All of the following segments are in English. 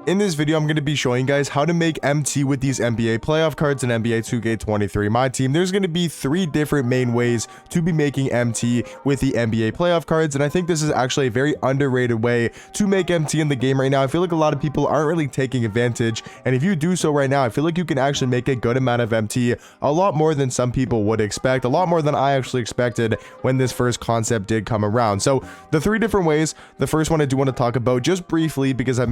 In this video, I'm going to be showing you guys how to make MT with these NBA playoff cards in NBA 2K23 My Team. There's going to be 3 different main ways to be making MT with the NBA playoff cards, and I think this is actually a very underrated way to make MT in the game right now. I feel like a lot of people aren't really taking advantage, and if you do so right now, I feel like you can actually make a good amount of MT, a lot more than some people would expect, a lot more than I actually expected when this first concept did come around. So the 3 different ways, the first one I do want to talk about just briefly because I've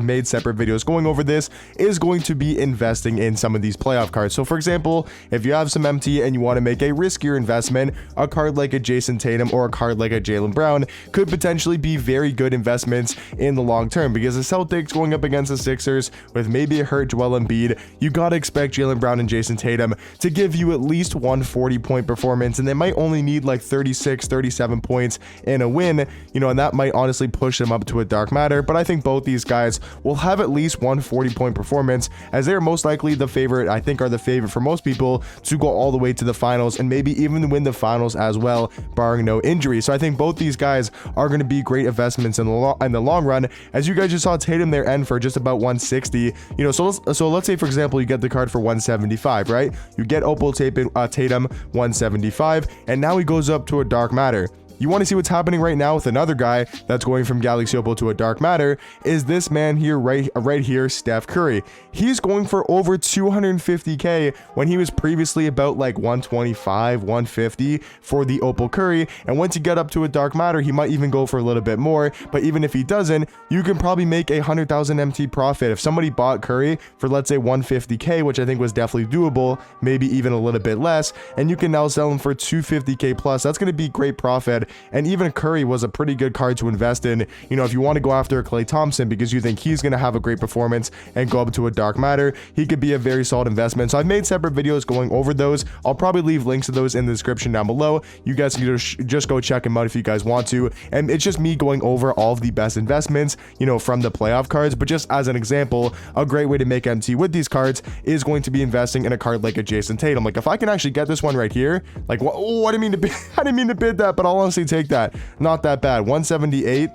made separate videos going over this, is going to be investing in some of these playoff cards. So for example, if you have some MT and you want to make a riskier investment, a card like a Jason Tatum or a card like a Jaylen Brown could potentially be very good investments in the long term, because the Celtics going up against the Sixers with maybe a hurt Joel Embiid, you got to expect Jaylen Brown and Jason Tatum to give you at least 140-point performance, and they might only need like 36, 37 points in a win, and that might honestly push them up to a dark matter. But I think both these guys will have at least 140-point performance, as they are most likely the favorite, I think are the favorite for most people to go all the way to the finals and maybe even win the finals as well, barring no injury. So I think both these guys are going to be great investments in the long run. As you guys just saw Tatum there end for just about 160, so let's say for example you get the card for 175, right? You get Opal Tatum 175, and now he goes up to a dark matter. You want to see what's happening right now with another guy that's going from Galaxy Opal to a dark matter, is this man here right here, Steph Curry. He's going for over 250k when he was previously about like 125, 150 for the Opal Curry, and once you get up to a dark matter, he might even go for a little bit more. But even if he doesn't, you can probably make 100,000 MT profit. If somebody bought Curry for, let's say, 150k, which I think was definitely doable, maybe even a little bit less, and you can now sell him for 250k plus, that's going to be great profit. And even Curry was a pretty good card to invest in, if you want to go after Klay Thompson because you think he's going to have a great performance and go up to a dark matter, he could be a very solid investment. So I've made separate videos going over those. I'll probably leave links to those in the description down below. You guys can just go check them out if you guys want to. And it's just me going over all of the best investments, from the playoff cards. But just as an example, a great way to make MT with these cards is going to be investing in a card like a Jason Tatum. Like if I can actually get this one right here, like I didn't mean to bid, I didn't mean to bid that, but I'll honestly take that. Not that bad. 178.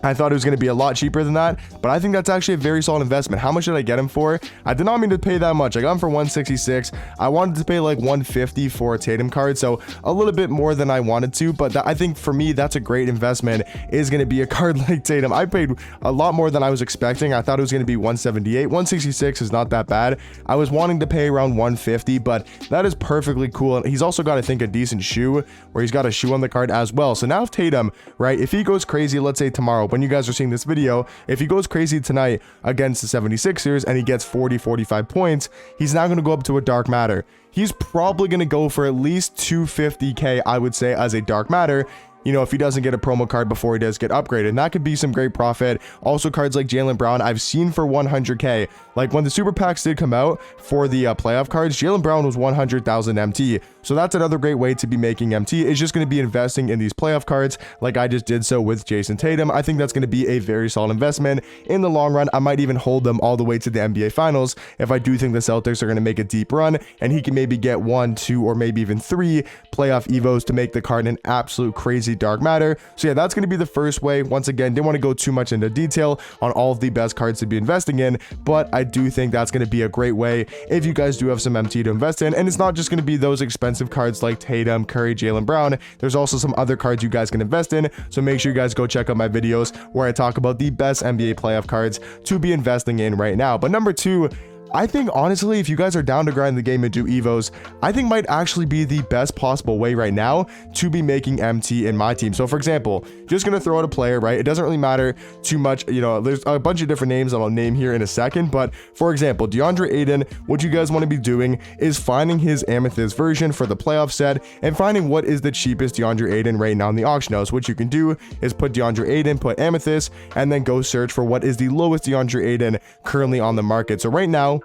I thought it was going to be a lot cheaper than that, but I think that's actually a very solid investment. How much did I get him for? I did not mean to pay that much. I got him for 166. I wanted to pay like 150 for a Tatum card, so a little bit more than I wanted to, but I think for me, that's a great investment, is going to be a card like Tatum. I paid a lot more than I was expecting. I thought it was going to be 178. 166 is not that bad. I was wanting to pay around 150, but that is perfectly cool. And he's also got, I think, a decent shoe, where he's got a shoe on the card as well. So now if Tatum, right, if he goes crazy, let's say tomorrow, when you guys are seeing this video, if he goes crazy tonight against the 76ers and he gets 40-45 points, he's now going to go up to a dark matter. He's probably going to go for at least 250k, I would say, as a dark matter, if he doesn't get a promo card before he does get upgraded. And that could be some great profit. Also, cards like Jaylen Brown, I've seen for 100k. Like when the super packs did come out for the playoff cards, Jaylen Brown was 100,000 MT. So that's another great way to be making MT. It's just going to be investing in these playoff cards like I just did so with Jason Tatum. I think that's going to be a very solid investment in the long run. I might even hold them all the way to the NBA Finals if I do think the Celtics are going to make a deep run, and he can maybe get 1, 2, or maybe even 3 playoff evos to make the card an absolute crazy dark matter. So yeah, that's going to be the first way. Once again, didn't want to go too much into detail on all of the best cards to be investing in, but I do think that's going to be a great way if you guys do have some MT to invest in. And it's not just going to be those expensive cards like Tatum, Curry, Jaylen Brown. There's also some other cards you guys can invest in. So make sure you guys go check out my videos where I talk about the best NBA playoff cards to be investing in right now. But number 2, I think honestly, if you guys are down to grind the game and do evos, I think might actually be the best possible way right now to be making MT in my team. So for example, just gonna throw out a player, right? It doesn't really matter too much, there's a bunch of different names I'll name here in a second, but for example, DeAndre Ayton, what you guys want to be doing is finding his Amethyst version for the playoff set and finding what is the cheapest DeAndre Ayton right now in the auction house. What you can do is put DeAndre Ayton, put Amethyst, and then go search for what is the lowest DeAndre Ayton currently on the market. So right now,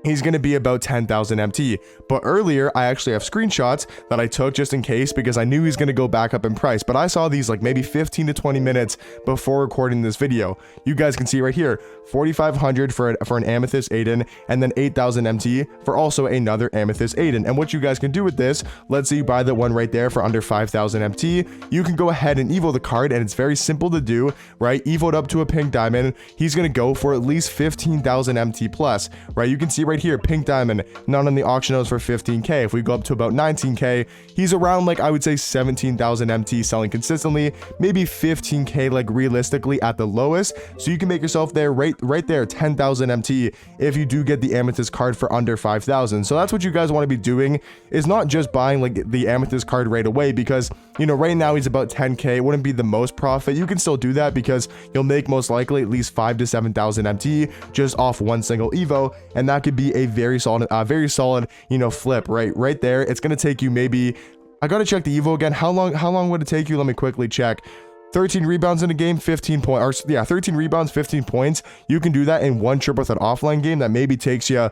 he's going to be about 10,000 MT. But earlier, I actually have screenshots that I took just in case because I knew he's going to go back up in price. But I saw these like maybe 15 to 20 minutes before recording this video. You guys can see right here, 4,500 for an Amethyst Aiden, and then 8,000 MT for also another Amethyst Aiden. And what you guys can do with this, let's say you buy that one right there for under 5,000 MT, you can go ahead and evo the card, and it's very simple to do, right? Evo it up to a pink diamond. He's going to go for at least 15,000 MT plus, right? You can see right here, pink diamond, not on the auction house for 15k. If we go up to about 19k, he's around like I would say 17,000 MT selling consistently, maybe 15k like realistically at the lowest. So you can make yourself there right there, 10,000 MT if you do get the Amethyst card for under 5,000. So that's what you guys want to be doing, is not just buying like the Amethyst card right away, because you know right now he's about 10k. It wouldn't be the most profit. You can still do that because you'll make most likely at least 5 to 7,000 MT just off one single evo, and that could be a very solid, you know, flip right there. It's gonna take you maybe, I gotta check the evo again. How long would it take you? Let me quickly check. 13 rebounds in a game, 15 points, or yeah, 13 rebounds, 15 points. You can do that in one triple threat offline game that maybe takes you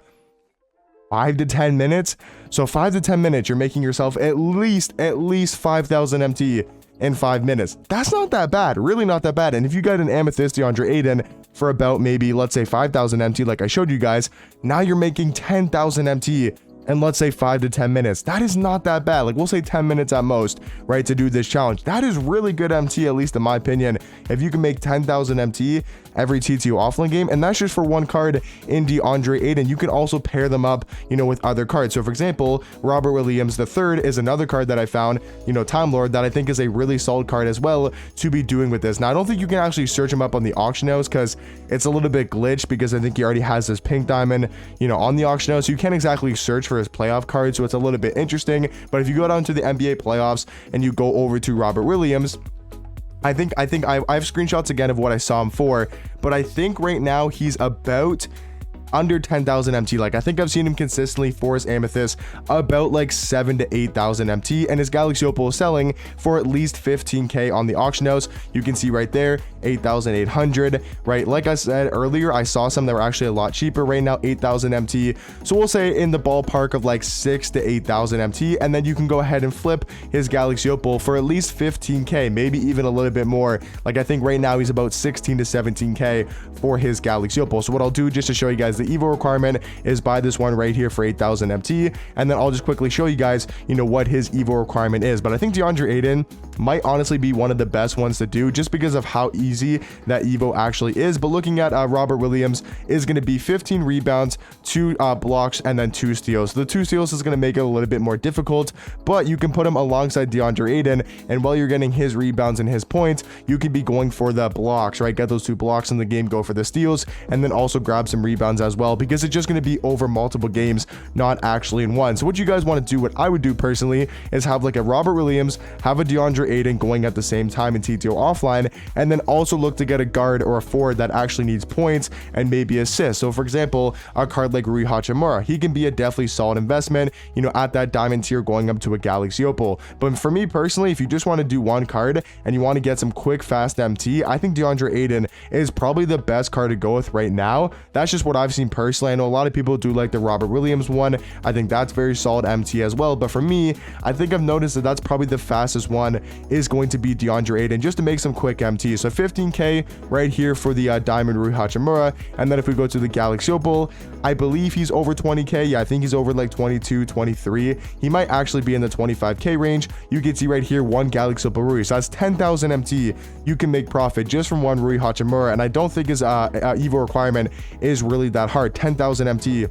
5 to 10 minutes. So 5 to 10 minutes, you're making yourself at least 5,000 MT in 5 minutes. That's not that bad, really not that bad. And if you got an Amethyst DeAndre Aiden for about maybe, let's say 5,000 MT like I showed you guys, now you're making 10,000 MT and let's say 5 to 10 minutes. That is not that bad. Like we'll say 10 minutes at most, right, to do this challenge. That is really good MT, at least in my opinion. If you can make 10,000 MT every TTO offline game, and that's just for one card in DeAndre Aiden. You can also pair them up, you know, with other cards. So for example, Robert Williams III is another card that I found, you know, Time Lord, that I think is a really solid card as well to be doing with this. Now I don't think you can actually search him up on the auction house because it's a little bit glitched, because I think he already has this pink diamond, you know, on the auction house. So you can't exactly search for his playoff card, so it's a little bit interesting. But if you go down to the NBA playoffs and you go over to Robert Williams, I think I have screenshots again of what I saw him for, but I think right now he's about under 10,000 MT. Like I think I've seen him consistently for his Amethyst about like 7 to 8,000 MT, and his Galaxy Opal is selling for at least 15k on the auction house. You can see right there, 8,800, right? Like I said earlier, I saw some that were actually a lot cheaper. Right now 8,000 MT, so we'll say in the ballpark of like 6 to 8,000 MT, and then you can go ahead and flip his Galaxy Opal for at least 15k, maybe even a little bit more. Like I think right now he's about 16 to 17k for his Galaxy Opal. So what I'll do, just to show you guys the evo requirement, is buy this one right here for 8,000 MT, and then I'll just quickly show you guys, you know, what his evo requirement is. But I think DeAndre Aiden might honestly be one of the best ones to do, just because of how easy that evo actually is. But looking at Robert Williams is going to be 15 rebounds, 2 blocks, and then 2 steals. So the 2 steals is going to make it a little bit more difficult, but you can put him alongside DeAndre Aiden, and while you're getting his rebounds and his points, you can be going for the blocks, right? Get those 2 blocks in the game, go for the steals, and then also grab some rebounds as well, because it's just going to be over multiple games, not actually in one. So what you guys want to do, what I would do personally, is have like a Robert Williams, have a DeAndre Aiden going at the same time in TTO offline, and then also look to get a guard or a forward that actually needs points and maybe assists. So for example, a card like Rui Hachimura, he can be a definitely solid investment, you know, at that diamond tier going up to a Galaxy Opal. But for me personally, if you just want to do one card and you want to get some quick fast MT, I think DeAndre Aiden is probably the best card to go with right now. That's just what I've seen personally. I know a lot of people do like the Robert Williams one. I think that's very solid MT as well, but for me, I think I've noticed that that's probably the fastest one is going to be DeAndre Aiden, just to make some quick MT. So 15k right here for the diamond Rui Hachimura, and then if we go to the Galaxy Opal, I believe he's over 20k. Yeah, I think he's over like 22, 23. He might actually be in the 25k range. You can see right here, one Galaxy Opal Rui, so that's 10,000 MT. You can make profit just from one Rui Hachimura, and I don't think his evo requirement is really that hard. 10,000 MT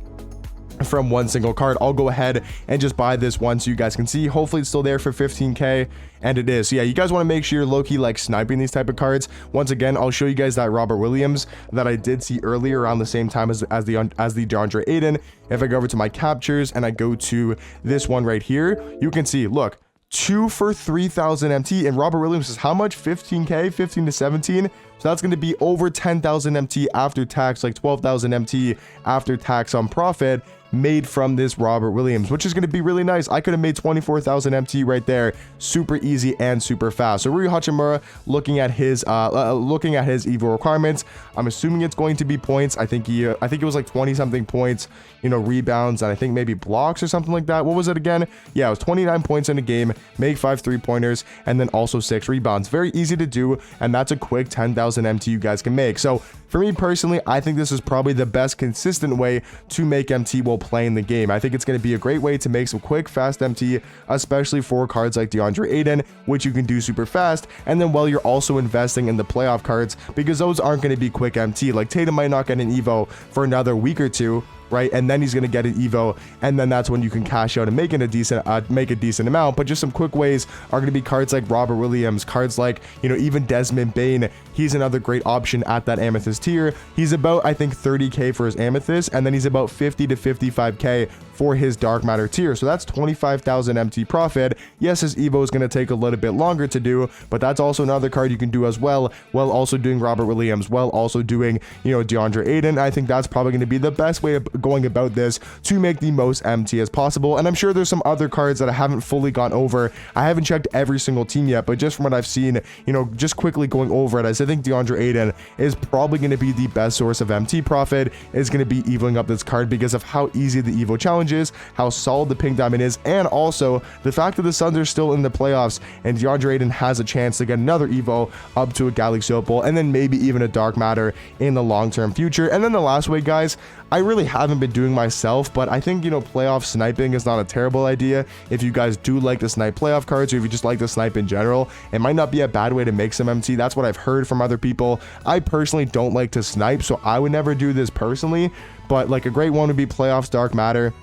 from one single card. I'll go ahead and just buy this one so you guys can see. Hopefully it's still there for 15k, and it is. So yeah, you guys want to make sure you're low-key like sniping these type of cards. Once again, I'll show you guys that Robert Williams that I did see earlier around the same time as the DeAndre Aiden. If I go over to my captures and I go to this one right here, you can see, look, 2 for 3,000 MT, and Robert Williams is how much? 15k, 15 to 17. So that's going to be over 10,000 MT after tax, like 12,000 MT after tax on profit, made from this Robert Williams, which is going to be really nice. I could have made 24,000 MT right there, super easy and super fast. So Rui Hachimura, looking at his Evo requirements, I'm assuming it's going to be points. I think it was like 20 something points, you know, rebounds, and I think maybe blocks or something like that. What was it again? Yeah, it was 29 points in a game, make 5 3-pointers, and then also 6 rebounds. Very easy to do, and that's a quick 10,000 MT you guys can make. So for me personally, I think this is probably the best consistent way to make MT while playing the game. I think it's going to be a great way to make some quick, fast MT, especially for cards like DeAndre Ayton, which you can do super fast, and then while you're also investing in the playoff cards, because those aren't going to be quick MT. Like Tatum might not get an Evo for another week or two, right? And then he's going to get an Evo, and then that's when you can cash out and make a decent amount. But just some quick ways are going to be cards like Robert Williams, cards like, you know, even Desmond Bane. He's another great option at that Amethyst tier. He's about, I think, 30k for his Amethyst, and then he's about 50 to 55k for his Dark Matter tier. So that's 25,000 MT profit. Yes, his Evo is going to take a little bit longer to do, but that's also another card you can do as well, while also doing Robert Williams, while also doing, you know, DeAndre Ayton. I think that's probably going to be the best way of going about this to make the most MT as possible. And I'm sure there's some other cards that I haven't fully gone over. I haven't checked every single team yet, but just from what I've seen, you know, just quickly going over it, I think DeAndre Ayton is probably going to be the best source of MT profit, is going to be evoing up this card because of how easy the Evo challenge is, how solid the pink diamond is, and also the fact that the Suns are still in the playoffs and DeAndre Ayton has a chance to get another Evo up to a Galaxy Opal, and then maybe even a Dark Matter in the long-term future. And then the last way, guys, I really haven't been doing myself, but I think, you know, playoff sniping is not a terrible idea. If you guys do like to snipe playoff cards, or if you just like to snipe in general, it might not be a bad way to make some MT. That's what I've heard from other people. I personally don't like to snipe, so I would never do this personally, but like a great one would be playoffs Dark Matter.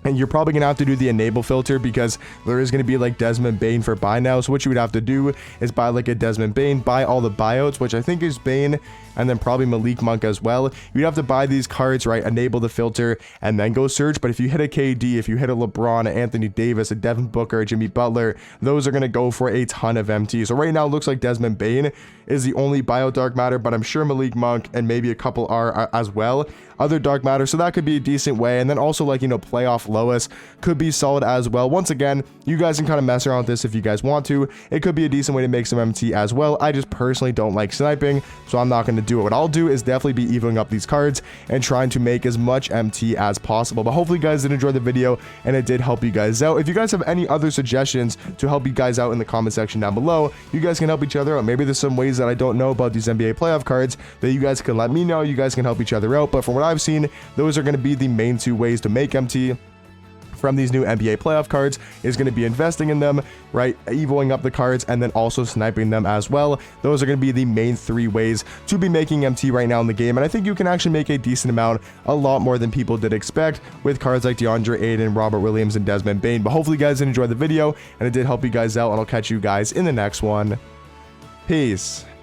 And you're probably going to have to do the enable filter because there is going to be like Desmond Bane for buy now. So what you would have to do is buy like a Desmond Bane, buy all the buyouts, which I think is Bane, and then probably Malik Monk as well. You'd have to buy these cards, right? Enable the filter and then go search. But if you hit a KD, if you hit a LeBron, a Anthony Davis, a Devin Booker, a Jimmy Butler, those are going to go for a ton of MT. So right now it looks like Desmond Bane is the only buyout Dark Matter, but I'm sure Malik Monk and maybe a couple are as well other Dark Matter. So that could be a decent way. And then also, like, you know, playoff Lois could be solid as well. Once again, you guys can kind of mess around with this if you guys want to. It could be a decent way to make some MT as well. I just personally don't like sniping, so I'm not going to do it. What I'll do is definitely be evoing up these cards and trying to make as much MT as possible. But hopefully you guys did enjoy the video and it did help you guys out. If you guys have any other suggestions to help you guys out in the comment section down below, you guys can help each other out. Maybe there's some ways that I don't know about these NBA playoff cards that you guys can let me know. You guys can help each other out. But from what I've seen, those are going to be the main two ways to make MT from these new NBA playoff cards, is going to be investing in them, right, evoing up the cards, and then also sniping them as well. Those are going to be the main three ways to be making MT right now in the game, and I think you can actually make a decent amount, a lot more than people did expect, with cards like DeAndre Ayton, Robert Williams, and Desmond Bane. But hopefully you guys did enjoy the video, and it did help you guys out, and I'll catch you guys in the next one. Peace.